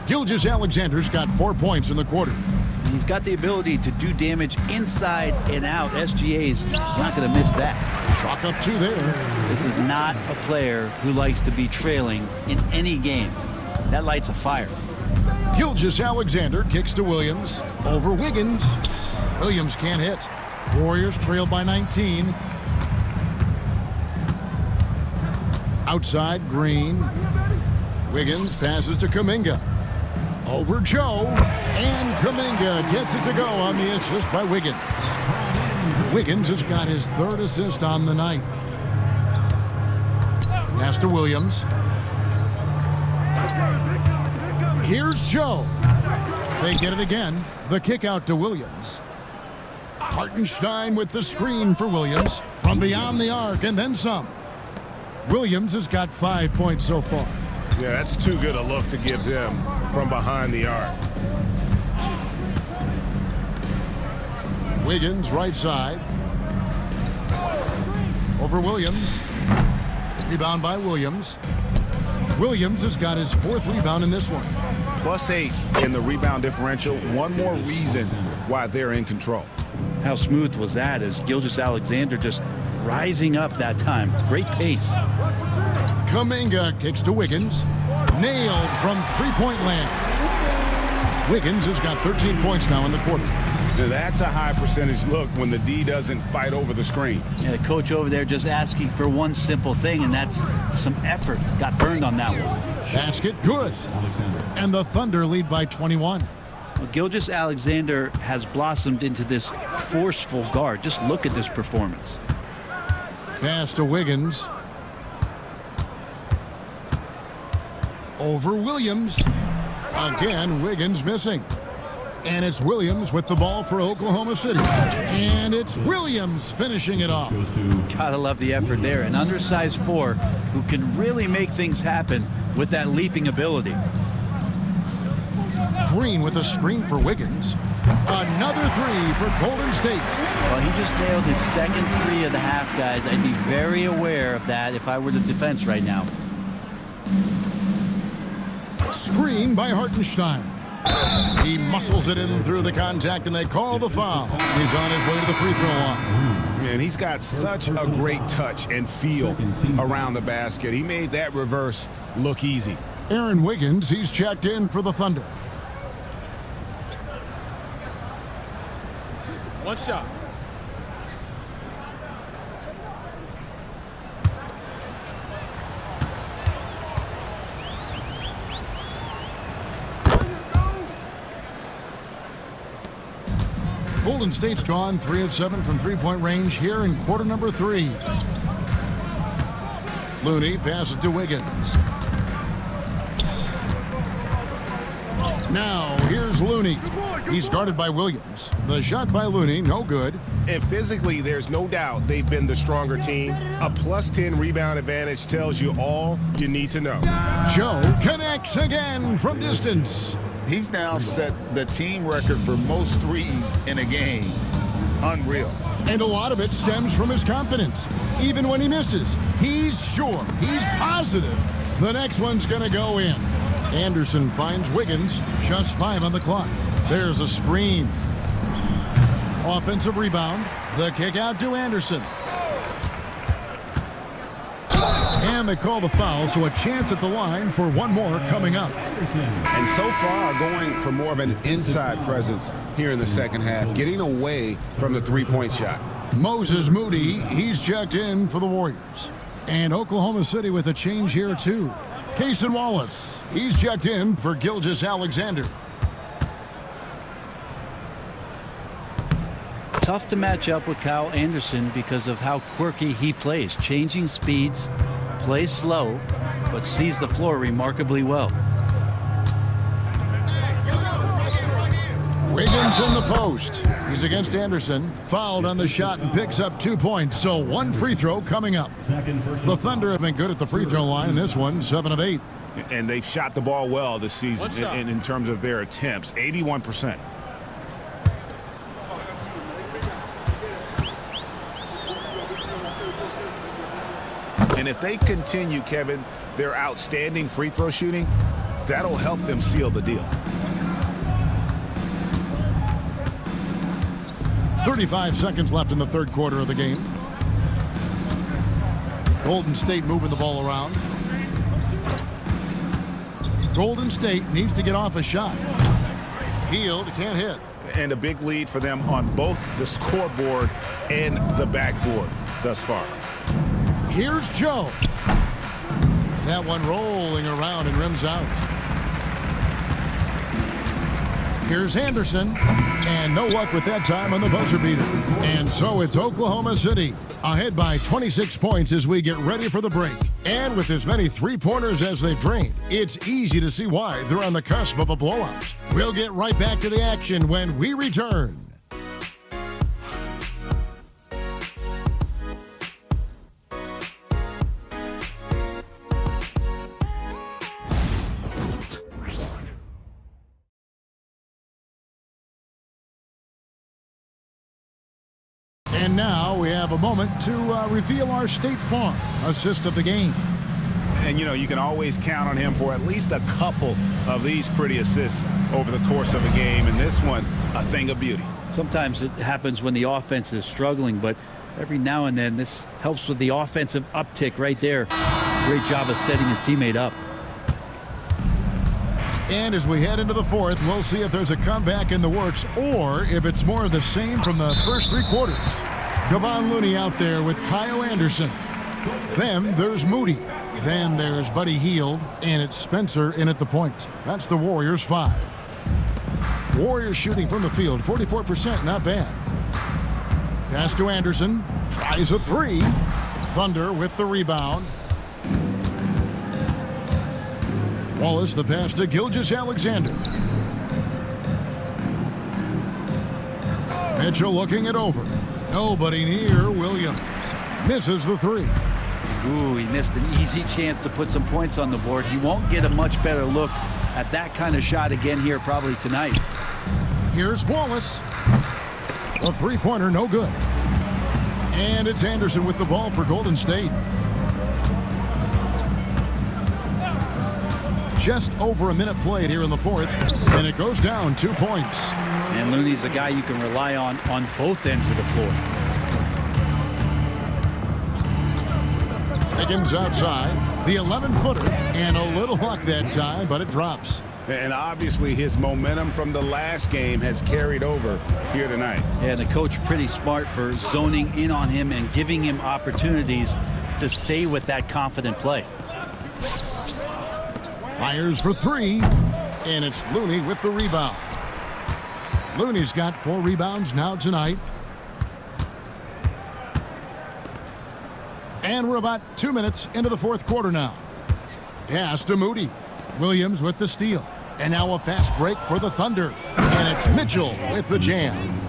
Gilgeous-Alexander's got 4 points in the quarter. He's got the ability to do damage inside and out. SGA's not going to miss that. Chalk up 2 there. This is not a player who likes to be trailing in any game. That lights a fire. Gilgeous-Alexander kicks to Williams. Over Wiggins. Williams can't hit. Warriors trail by 19. Outside, Green. Wiggins passes to Kuminga. Over Joe. And Kuminga gets it to go on the assist by Wiggins. Wiggins has got his 3rd assist on the night. Pass to Williams. Here's Joe. They get it again. The kick out to Williams. Hartenstein with the screen for Williams from beyond the arc and then some. Williams has got 5 points so far. Yeah, that's too good a look to give them from behind the arc. Wiggins right side. Over Williams. Rebound by Williams. Williams has got his 4th rebound in this one. +8 in the rebound differential. One more reason why they're in control. How smooth was that as Gilgeous-Alexander just rising up that time. Great pace. Kuminga kicks to Wiggins. Nailed from 3-point land. Wiggins has got 13 points now in the quarter. Now that's a high percentage look when the D doesn't fight over the screen. Yeah, the coach over there just asking for one simple thing, and that's some effort. Got burned on that one. Basket good. And the Thunder lead by 21. Well, Gilgeous-Alexander has blossomed into this forceful guard. Just look at this performance. Pass to Wiggins. Over Williams. Again, Wiggins missing. And it's Williams with the ball for Oklahoma City. And it's Williams finishing it off. Gotta love the effort there. An undersized 4 who can really make things happen with that leaping ability. Green with a screen for Wiggins. Another 3 for Golden State. Well, he just nailed his 2nd 3 of the half, guys. I'd be very aware of that if I were the defense right now. Screen by Hartenstein. He muscles it in through the contact, and they call the foul. He's on his way to the free throw line. Man, he's got such a great touch and feel around the basket. He made that reverse look easy. Aaron Wiggins, he's checked in for the Thunder. One shot. Golden State's gone 3 of 7 from 3-point range here in quarter number 3. Looney passes to Wiggins. Now here's Looney. He's guarded by Williams. The shot by Looney, no good. And physically, there's no doubt they've been the stronger team. A +10 rebound advantage tells you all you need to know. Joe connects again from distance. He's now set the team record for most threes in a game. Unreal. And a lot of it stems from his confidence. Even when he misses, he's sure, he's positive the next one's going to go in. Anderson finds Wiggins, just 5 on the clock. There's a screen. Offensive rebound. The kick out to Anderson. And they call the foul, so a chance at the line for one more coming up. And so far, going for more of an inside presence here in the second half, getting away from the three-point shot. Moses Moody, he's checked in for the Warriors. And Oklahoma City with a change here, too. Cason Wallace, he's checked in for Gilgeous-Alexander. tough to match up with Kyle Anderson because of how quirky he plays. Changing speeds, plays slow, but sees the floor remarkably well. Wiggins in the post. He's against Anderson. Fouled on the shot and picks up 2 points. So one free throw coming up. The Thunder have been good at the free throw line. This one, 7 of 8. And they've shot the ball well this season in terms of their attempts, 81%. And if they continue, Kevin, their outstanding free throw shooting, that'll help them seal the deal. 35 seconds left in the third quarter of the game. Golden State moving the ball around. Golden State needs to get off a shot. Hield can't hit. And a big lead for them on both the scoreboard and the backboard thus far. Here's Joe. That one rolling around and rims out. Here's Anderson. And no luck with that time on the buzzer beater. And so it's Oklahoma City ahead by 26 points as we get ready for the break. And with as many three-pointers as they've drained, it's easy to see why they're on the cusp of a blowout. We'll get right back to the action when we return. And now we have a moment to reveal our State Farm assist of the game. And, you know, you can always count on him for at least a couple of these pretty assists over the course of a game. And this one, a thing of beauty. Sometimes it happens when the offense is struggling, but every now and then this helps with the offensive uptick right there. Great job of setting his teammate up. And as we head into the fourth, we'll see if there's a comeback in the works or if it's more of the same from the first three quarters. Kevon Looney out there with Kyle Anderson. Then there's Moody. Then there's Buddy Hield, and it's Spencer in at the point. That's the Warriors 5. Warriors shooting from the field, 44%, not bad. Pass to Anderson, tries a three. Thunder with the rebound. Wallace the pass to Gilgeous-Alexander. Mitchell looking it over. Nobody near Williams. Misses the three. Ooh, he missed an easy chance to put some points on the board. He won't get a much better look at that kind of shot again here probably tonight. Here's Wallace. A three-pointer, no good. And it's Anderson with the ball for Golden State. Just over a minute played here in the fourth, and it goes down 2 points. And Looney's a guy you can rely on both ends of the floor. Higgins outside, the 11-footer, and a little luck that time, but it drops. And obviously his momentum from the last game has carried over here tonight. And the coach pretty smart for zoning in on him and giving him opportunities to stay with that confident play. Fires for three, and it's Looney with the rebound. Looney's got 4 rebounds now tonight. And we're about 2 minutes into the fourth quarter now. Pass to Moody. Williams with the steal. And now a fast break for the Thunder. And it's Mitchell with the jam.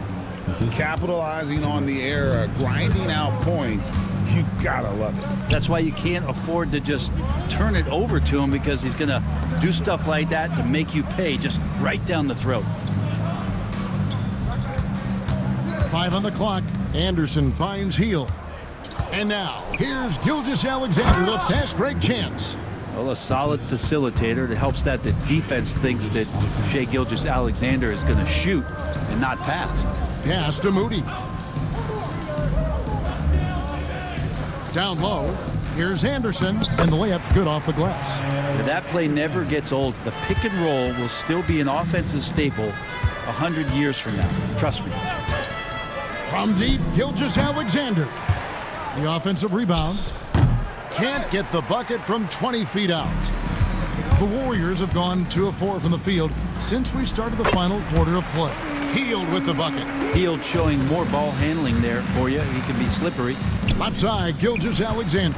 Capitalizing on the error, grinding out points. You gotta love it. That's why you can't afford to just turn it over to him, because he's going to do stuff like that to make you pay just right down the throat. 5 on the clock. Anderson finds Hield. And now, here's Gilgeous-Alexander, the fast break chance. Well, a solid facilitator that helps that the defense thinks that Shai Gilgeous-Alexander is going to shoot and not pass. Pass to Moody. Down low, here's Anderson, and the layup's good off the glass. That play never gets old. The pick and roll will still be an offensive staple 100 years from now. Trust me. From deep, Gilgeous-Alexander. The offensive rebound. Can't get the bucket from 20 feet out. The Warriors have gone 2 of 4 from the field since we started the final quarter of play. Healed with the bucket. Field showing more ball handling there for you. He can be slippery. Left side, Gilgeous-Alexander.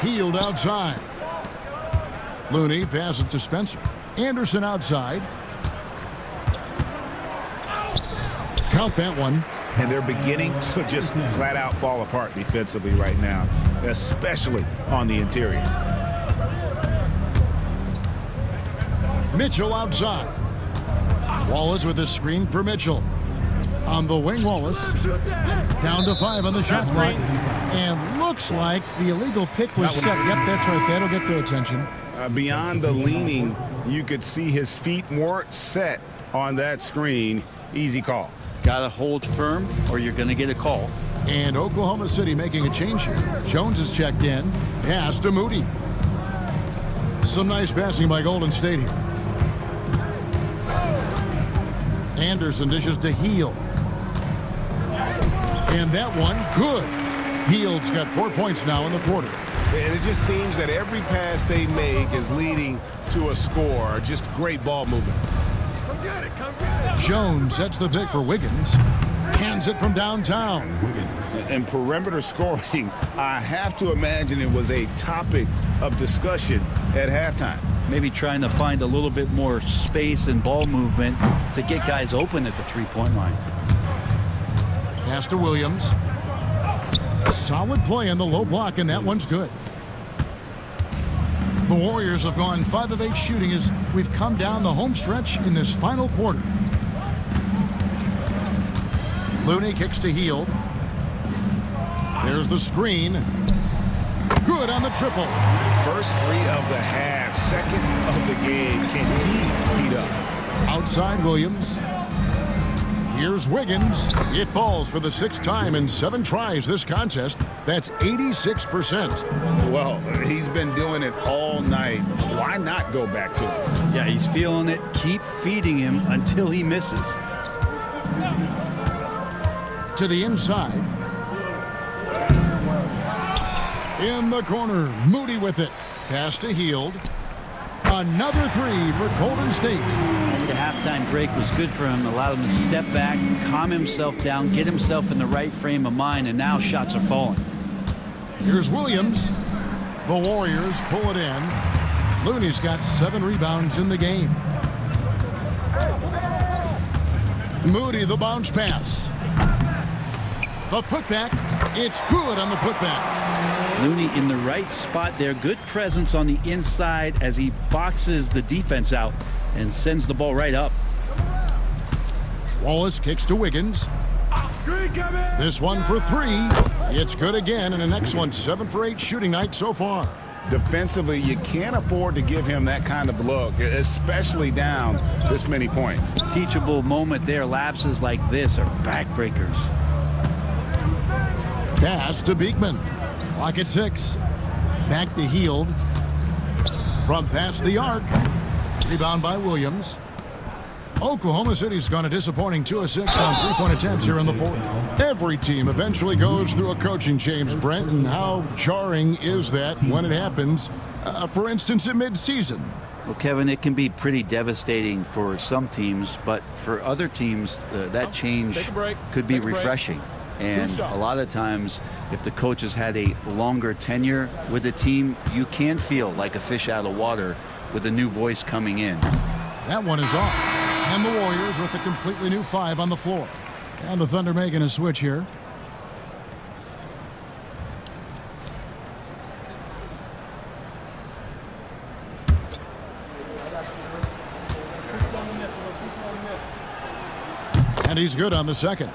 Healed outside. Looney passes to Spencer. Anderson outside. Count that one. And they're beginning to just flat out fall apart defensively right now, especially on the interior. Mitchell outside. Wallace with a screen for Mitchell. On the wing, Wallace. Down to 5 on the shot clock. And looks like the illegal pick was set. Yep, that's right. That'll get their attention. Beyond the leaning, you could see his feet weren't set on that screen. Easy call. Got to hold firm or you're going to get a call. And Oklahoma City making a change here. Jones is checked in. Pass to Moody. Some nice passing by Golden State here. Anderson dishes to Heel. And that one, good. Heald's got 4 points now in the quarter. And it just seems that every pass they make is leading to a score. Just great ball movement. Jones sets the pick for Wiggins. Cans it from downtown. And perimeter scoring, I have to imagine it was a topic of discussion at halftime. Maybe trying to find a little bit more space and ball movement to get guys open at the three-point line. Pass to Williams. Solid play on the low block, and that one's good. The Warriors have gone 5 of 8 shooting as we've come down the home stretch in this final quarter. Looney kicks to Heel. There's the screen. Good on the triple. First 3 of the half, second of the game. Can he heat up? Outside Williams. Here's Wiggins. It falls for the 6th time in 7 tries this contest. That's 86%. Well, he's been doing it all night. Why not go back to it? Yeah, he's feeling it. Keep feeding him until he misses. To the inside. In the corner, Moody with it. Pass to Heald. Another 3 for Golden State. The halftime break was good for him. Allowed him to step back, calm himself down, get himself in the right frame of mind, and now shots are falling. Here's Williams. The Warriors pull it in. Looney's got 7 rebounds in the game. Moody, the bounce pass. The putback. It's good on the putback. Looney in the right spot there. Good presence on the inside as he boxes the defense out and sends the ball right up. Wallace kicks to Wiggins. This one for 3. It's good again, and an excellent 7 for 8 shooting night so far. Defensively, you can't afford to give him that kind of look, especially down this many points. Teachable moment there. Lapses like this are backbreakers. Pass to Beekman. Clock at 6. Back to Heald. From past the arc. Rebound by Williams. Oklahoma City's gone a disappointing 2 of 6 on 3-point attempts here in the 4th. Every team eventually goes through a coaching change, Brent, and how jarring is that when it happens, for instance, at midseason? Well, Kevin, it can be pretty devastating for some teams, but for other teams, that change could be refreshing. And a lot of times, if the coach has had a longer tenure with the team, you can feel like a fish out of water with a new voice coming in. That one is off. And the Warriors with a completely new 5 on the floor. And the Thunder making a switch here. And he's good on the second.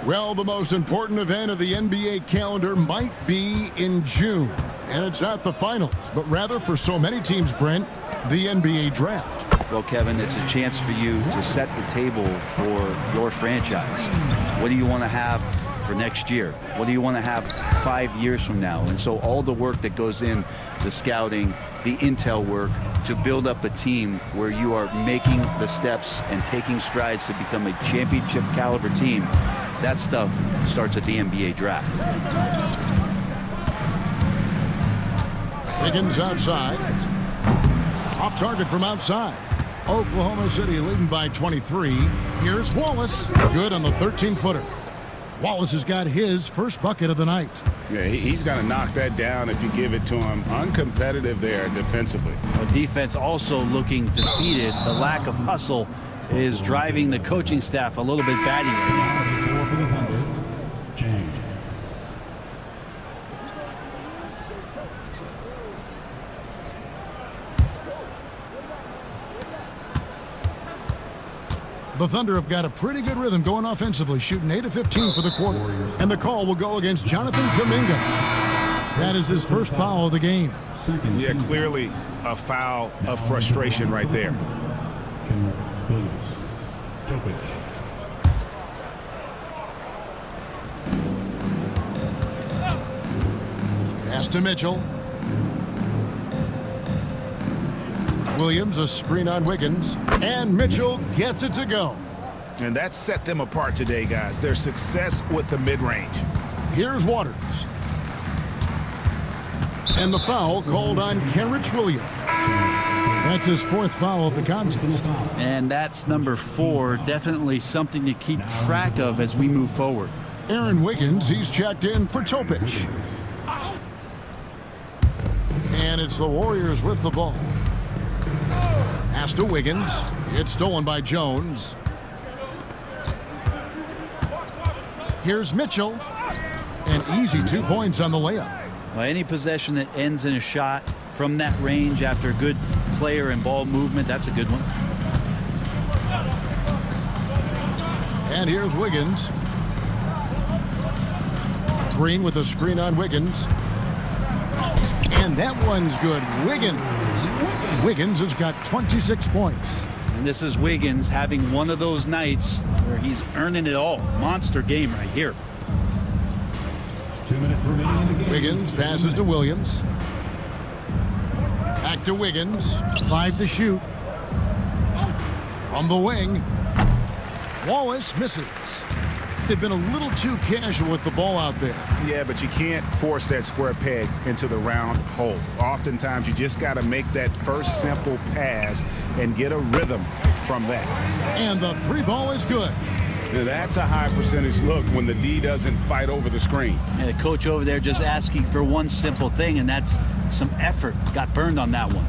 Well, the most important event of the NBA calendar might be in June. And it's not the finals, but rather for so many teams, Brent, the NBA draft. Well, Kevin, it's a chance for you to set the table for your franchise. What do you want to have for next year? What do you want to have 5 years from now? And so all the work that goes in, the scouting, the intel work, to build up a team where you are making the steps and taking strides to become a championship caliber team, that stuff starts at the NBA draft. Higgins outside. Off target from outside. Oklahoma City leading by 23. Here's Wallace. Good on the 13-footer. Wallace has got his first bucket of the night. Yeah, he's got to knock that down if you give it to him. Uncompetitive there defensively. The defense also looking defeated. The lack of hustle is driving the coaching staff a little bit batty right now. The Thunder have got a pretty good rhythm going offensively, shooting 8 of 15 for the quarter. And the call will go against Jonathan Kuminga. That is his first foul of the game. Yeah, clearly a foul of frustration right there. Pass to Mitchell. Williams, a screen on Wiggins, and Mitchell gets it to go. And that set them apart today, guys. Their success with the mid-range. Here's Waters. And the foul called on Kenrich Williams. That's his fourth foul of the contest. And that's number 4. Definitely something to keep track of as we move forward. Aaron Wiggins, he's checked in for Topic. And it's the Warriors with the ball. Pass to Wiggins. It's stolen by Jones. Here's Mitchell. An easy 2 points on the layup. Well, any possession that ends in a shot from that range after good player and ball movement, that's a good one. And here's Wiggins. Green with a screen on Wiggins. And that one's good. Wiggins has got 26 points. And this is Wiggins having one of those nights where he's earning it all. Monster game right here. 2 minutes remaining in the game. Wiggins passes to Williams. Back to Wiggins. 5 to shoot. From the wing. Wallace misses. They've been a little too casual with the ball out there. Yeah, but you can't force that square peg into the round hole. Oftentimes, you just got to make that first simple pass and get a rhythm from that. And the 3 ball is good. Now, that's a high percentage look when the D doesn't fight over the screen. And the coach over there just asking for one simple thing, and that's some effort. Got burned on that one.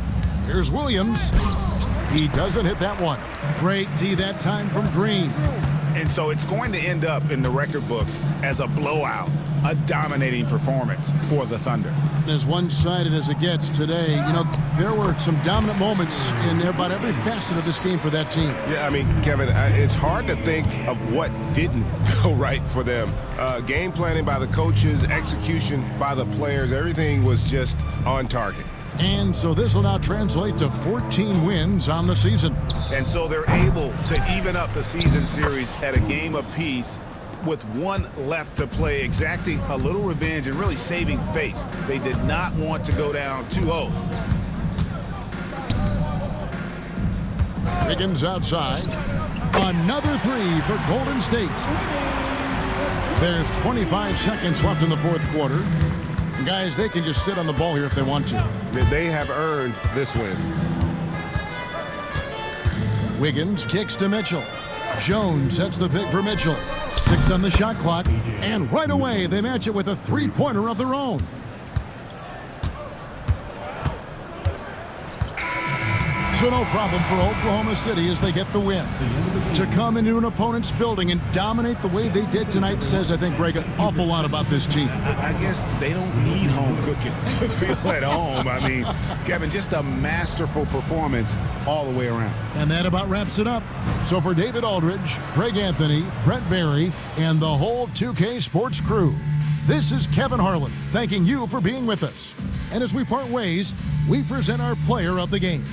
Here's Williams. He doesn't hit that one. Great D that time from Green. And so it's going to end up in the record books as a blowout, a dominating performance for the Thunder. As one-sided as it gets today, you know, there were some dominant moments in about every facet of this game for that team. Yeah, I mean, Kevin, it's hard to think of what didn't go right for them. Game planning by the coaches, execution by the players, everything was just on target. And so this will now translate to 14 wins on the season. And so they're able to even up the season series at a game apiece with one left to play, exacting a little revenge and really saving face. They did not want to go down 2-0. Wiggins outside. Another 3 for Golden State. There's 25 seconds left in the fourth quarter. Guys, they can just sit on the ball here if they want to. They have earned this win. Wiggins kicks to Mitchell. Jones sets the pick for Mitchell. 6 on the shot clock. And right away, they match it with a 3-pointer of their own. So no problem for Oklahoma City as they get the win. To come into an opponent's building and dominate the way they did tonight says, I think, Greg, an awful lot about this team. I guess they don't need home cooking to feel at home. I mean, Kevin, just a masterful performance all the way around. And that about wraps it up. So for David Aldridge, Greg Anthony, Brent Barry, and the whole 2K Sports crew, this is Kevin Harlan thanking you for being with us. And as we part ways, we present our player of the game.